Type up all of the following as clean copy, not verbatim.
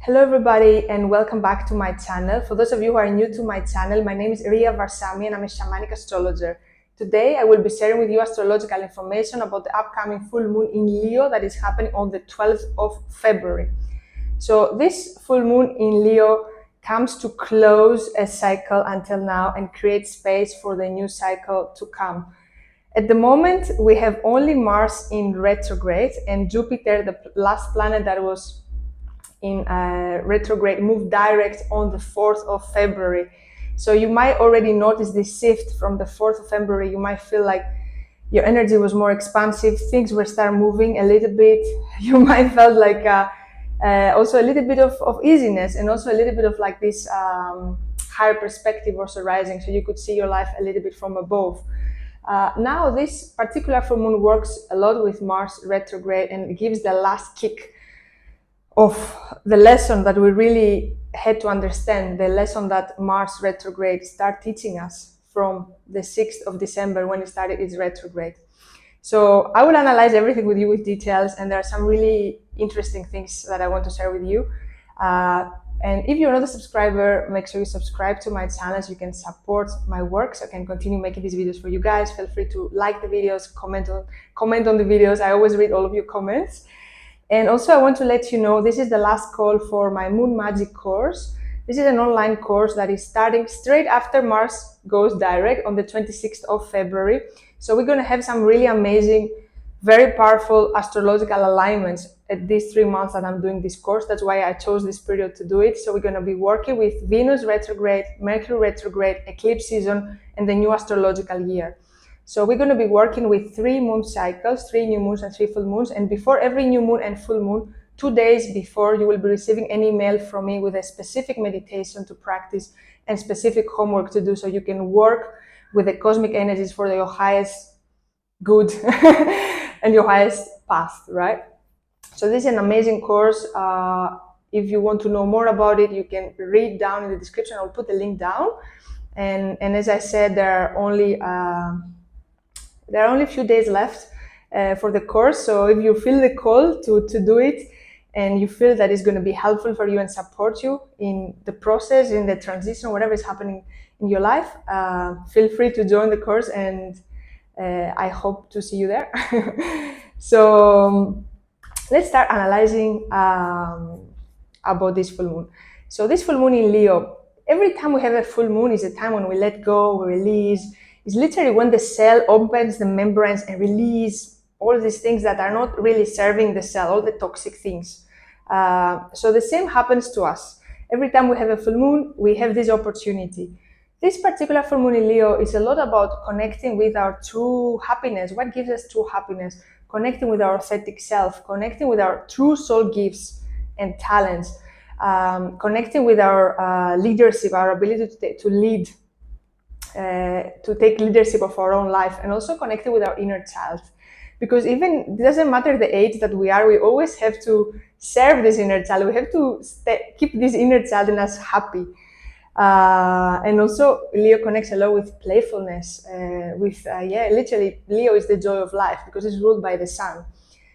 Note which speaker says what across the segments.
Speaker 1: Hello everybody and welcome back to my channel. For those of you who are new to my channel, my name is Ria Varsami and I'm a shamanic astrologer. Today I will be sharing with you astrological information about the upcoming full moon in Leo that is happening on the 12th of February. So this full moon in Leo comes to close a cycle until now and create space for the new cycle to come. At the moment, we have only Mars in retrograde and Jupiter, the last planet that was in retrograde, moved direct on the 4th of February. So you might already notice this shift from the 4th of February. You might feel like your energy was more expansive, things were start moving a little bit. You might felt like also a little bit of easiness and also a little bit of like this higher perspective also rising, so you could see your life a little bit from above. Now this particular full moon works a lot with Mars retrograde and gives the last kick of the lesson that we really had to understand, the lesson that Mars retrograde started teaching us from the 6th of December when it started its retrograde. So I will analyze everything with you with details, and there are some really interesting things that I want to share with you. And if you're not a subscriber, make sure you subscribe to my channel so you can support my work, so I can continue making these videos for you guys. Feel free to like the videos, comment on the videos. I always read all of your comments. And also I want to let you know, this is the last call for my Moon Magic course. This is an online course that is starting straight after Mars goes direct on the 26th of February. So we're going to have some really amazing, very powerful astrological alignments at these 3 months that I'm doing this course. That's why I chose this period to do it. So we're going to be working with Venus retrograde, Mercury retrograde, eclipse season, and the new astrological year. So we're going to be working with 3 moon cycles, 3 new moons and 3 full moons. And before every new moon and full moon, 2 days before, you will be receiving an email from me with a specific meditation to practice and specific homework to do, so you can work with the cosmic energies for your highest good and your highest path, right? So this is an amazing course. If you want to know more about it, you can read down in the description. I'll put the link down. And as I said, there are only a few days left for the course. So if you feel the call to do it and you feel that it's going to be helpful for you and support you in the process, in the transition, whatever is happening in your life, feel free to join the course, and I hope to see you there. So let's start analyzing about this full moon. So this full moon in Leo, every time we have a full moon is a time when we let go, we release. It's literally when the cell opens the membranes and release all these things that are not really serving the cell, all the toxic things. So the same happens to us. Every time we have a full moon, we have this opportunity. This particular full moon in Leo is a lot about connecting with our true happiness. What gives us true happiness? Connecting with our authentic self, connecting with our true soul gifts and talents, connecting with our leadership, our ability to lead, to take leadership of our own life, and also connecting with our inner child. Because even it doesn't matter the age that we are, we always have to serve this inner child. We have to keep this inner child in us happy. And also Leo connects a lot with playfulness, literally Leo is the joy of life because it's ruled by the sun.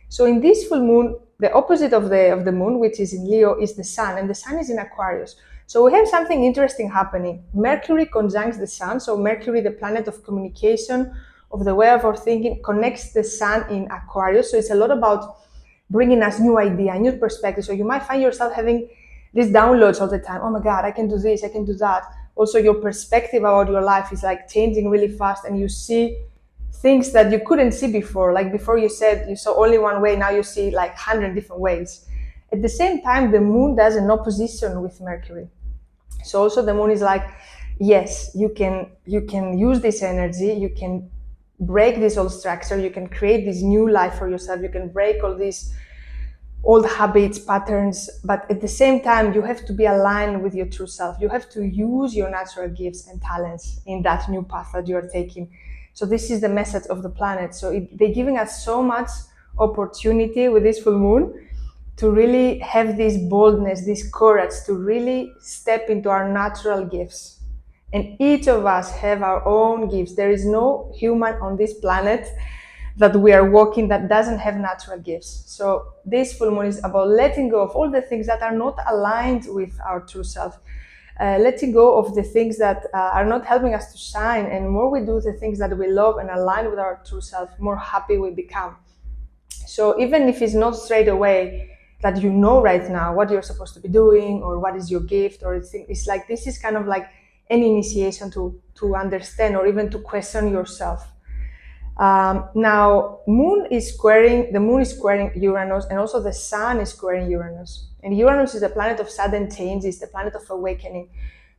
Speaker 1: So in this full moon, the opposite of the moon, which is in Leo, is the sun, and the sun is in Aquarius. So we have something interesting happening. Mercury conjuncts the sun. So Mercury, the planet of communication, of the way of our thinking, connects the sun in Aquarius. So it's a lot about bringing us new idea, new perspective. So you might find yourself having these downloads all the time. Oh my God, I can do this, I can do that. Also your perspective about your life is like changing really fast, and you see things that you couldn't see before. Like before you said you saw only one way, now you see like 100 different ways. At the same time, the moon does an opposition with Mercury. So also the moon is like, yes, you can use this energy, you can break this old structure, you can create this new life for yourself, you can break all these old habits, patterns, but at the same time, you have to be aligned with your true self. You have to use your natural gifts and talents in that new path that you are taking. So this is the message of the planet. So they're giving us so much opportunity with this full moon to really have this boldness, this courage, to really step into our natural gifts. And each of us have our own gifts. There is no human on this planet that we are walking that doesn't have natural gifts. So this full moon is about letting go of all the things that are not aligned with our true self. Letting go of the things that are not helping us to shine, and more we do the things that we love and align with our true self, more happy we become. So even if it's not straight away that you know right now what you're supposed to be doing or what is your gift, or it's like this is kind of like an initiation to understand or even to question yourself. Now, the moon is squaring Uranus, and also the sun is squaring Uranus. And Uranus is the planet of sudden change, is the planet of awakening.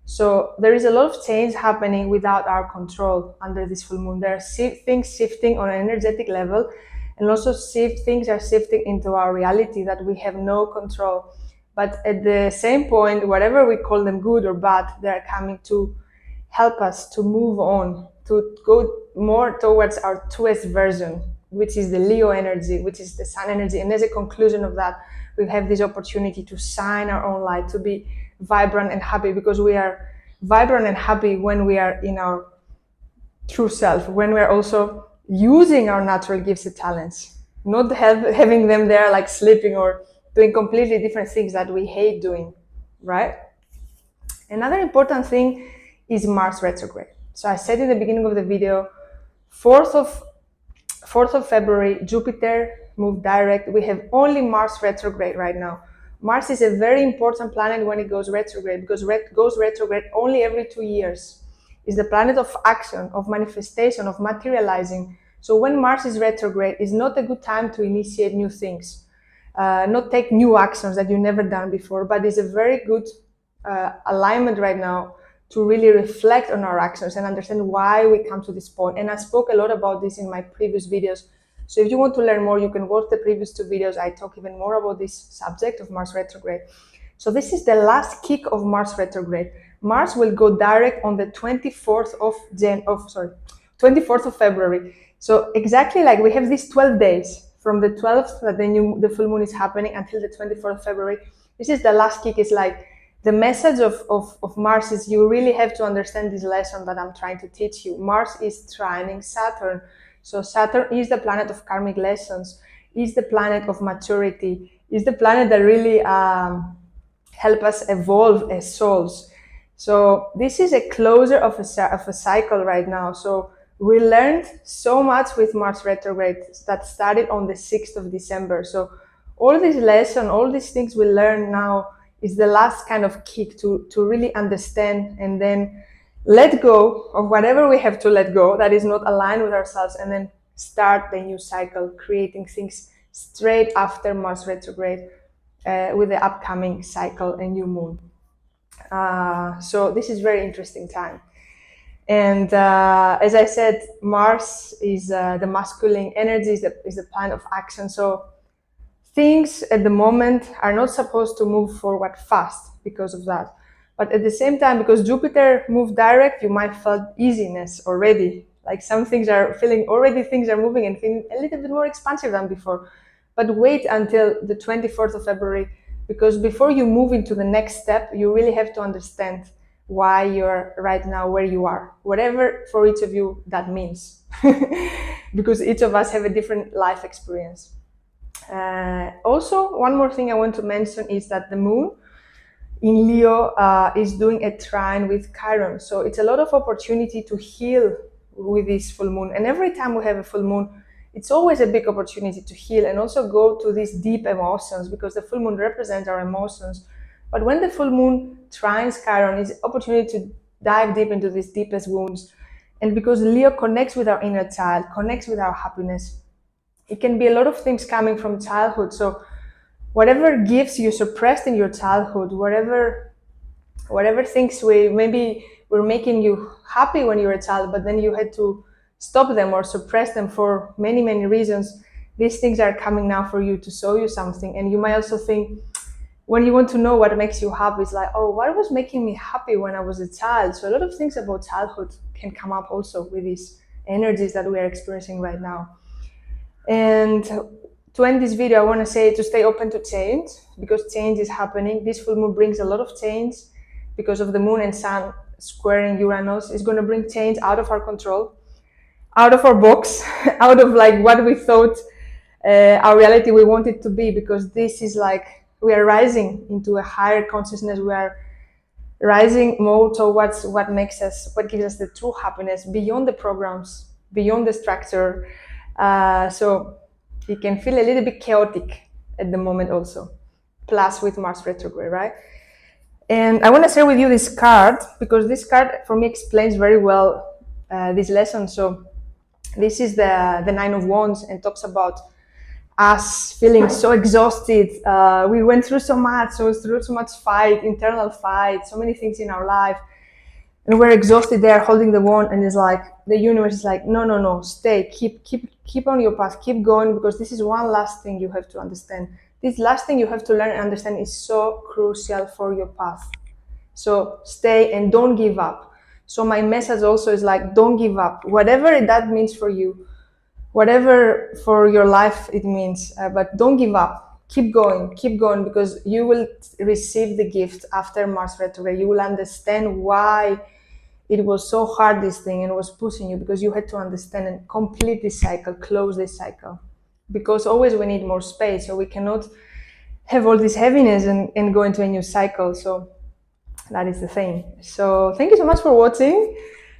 Speaker 1: So there is a lot of change happening without our control under this full moon. There are things shifting on an energetic level, and also things are shifting into our reality that we have no control. But at the same point, whatever we call them, good or bad, they're coming to help us to move on, to go more towards our truest version, which is the Leo energy, which is the sun energy. And as a conclusion of that, we have this opportunity to shine our own light, to be vibrant and happy, because we are vibrant and happy when we are in our true self, when we are also using our natural gifts and talents, not having them there like sleeping or doing completely different things that we hate doing, right? Another important thing is Mars retrograde. So I said in the beginning of the video, 4th of February, Jupiter moved direct. We have only Mars retrograde right now. Mars is a very important planet when it goes retrograde, because it goes retrograde only every 2 years. It's the planet of action, of manifestation, of materializing. So when Mars is retrograde, it's not a good time to initiate new things, not take new actions that you've never done before, but it's a very good alignment right now to really reflect on our actions and understand why we come to this point. And I spoke a lot about this in my previous videos. So if you want to learn more, you can watch the previous 2 videos. I talk even more about this subject of Mars retrograde. So this is the last kick of Mars retrograde. Mars will go direct on the 24th of February. So exactly like we have these 12 days from the 12th that the full moon is happening until the 24th of February. This is the last kick. It's like the message of Mars is you really have to understand this lesson that I'm trying to teach you. Mars is trining Saturn. So Saturn is the planet of karmic lessons, is the planet of maturity, is the planet that really help us evolve as souls. So this is a closer of a cycle right now. So we learned so much with Mars retrograde that started on the 6th of December. So all this lesson, all these things we learn now is the last kind of kick to really understand and then let go of whatever we have to let go that is not aligned with ourselves, and then start the new cycle, creating things straight after Mars retrograde with the upcoming cycle and new moon. So this is very interesting time. And as I said, Mars is the masculine energy, is the planet of action. So things at the moment are not supposed to move forward fast because of that. But at the same time, because Jupiter moved direct, you might feel easiness already. Like some things are feeling, already things are moving and feeling a little bit more expansive than before. But wait until the 24th of February, because before you move into the next step, you really have to understand why you're right now where you are, whatever for each of you that means. Because each of us have a different life experience. Also, one more thing I want to mention is that the moon in Leo is doing a trine with Chiron. So it's a lot of opportunity to heal with this full moon. And every time we have a full moon, it's always a big opportunity to heal and also go to these deep emotions, because the full moon represents our emotions. But when the full moon trines Chiron, it's an opportunity to dive deep into these deepest wounds. And because Leo connects with our inner child, connects with our happiness, it can be a lot of things coming from childhood. So whatever gifts you suppressed in your childhood, whatever things were making you happy when you were a child, but then you had to stop them or suppress them for many, many reasons, these things are coming now for you to show you something. And you might also think, when you want to know what makes you happy, it's like, oh, what was making me happy when I was a child? So a lot of things about childhood can come up also with these energies that we are experiencing right now. And to end this video, I want to say to stay open to change, because change is happening. This full moon brings a lot of change because of the moon and sun squaring Uranus. It's going to bring change out of our control. out of our box, out of like what we thought our reality we want it to be, because this is like we are rising into a higher consciousness. We are rising more towards what makes us, what gives us the true happiness beyond the programs, beyond the structure. So it can feel a little bit chaotic at the moment also, plus with Mars retrograde, right? And I want to share with you this card, because this card for me explains very well this lesson. So this is the Nine of Wands, and talks about us feeling so exhausted. We went through so much, fight, internal fight, so many things in our life, and we're exhausted there holding the wand, and it's like the universe is like, no, no, no, stay, keep on your path, keep going, because this is one last thing you have to understand. This last thing you have to learn and understand is so crucial for your path. So stay and don't give up. So my message also is like, don't give up, whatever that means for you, whatever for your life it means, but don't give up. Keep going, because you will receive the gift after Mars retrograde. You will understand why it was so hard, this thing, and was pushing you, because you had to understand and complete this cycle, close this cycle. Because always we need more space, so we cannot have all this heaviness and go into a new cycle. So that is the thing. So thank you so much for watching.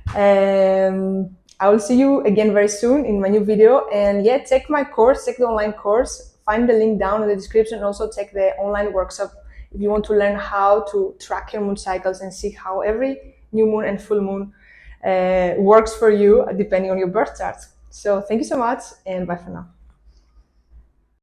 Speaker 1: I will see you again very soon in my new video. And yeah, check my course, check the online course, find the link down in the description. Also check the online workshop if you want to learn how to track your moon cycles and see how every new moon and full moon works for you depending on your birth chart. So thank you so much, and bye for now.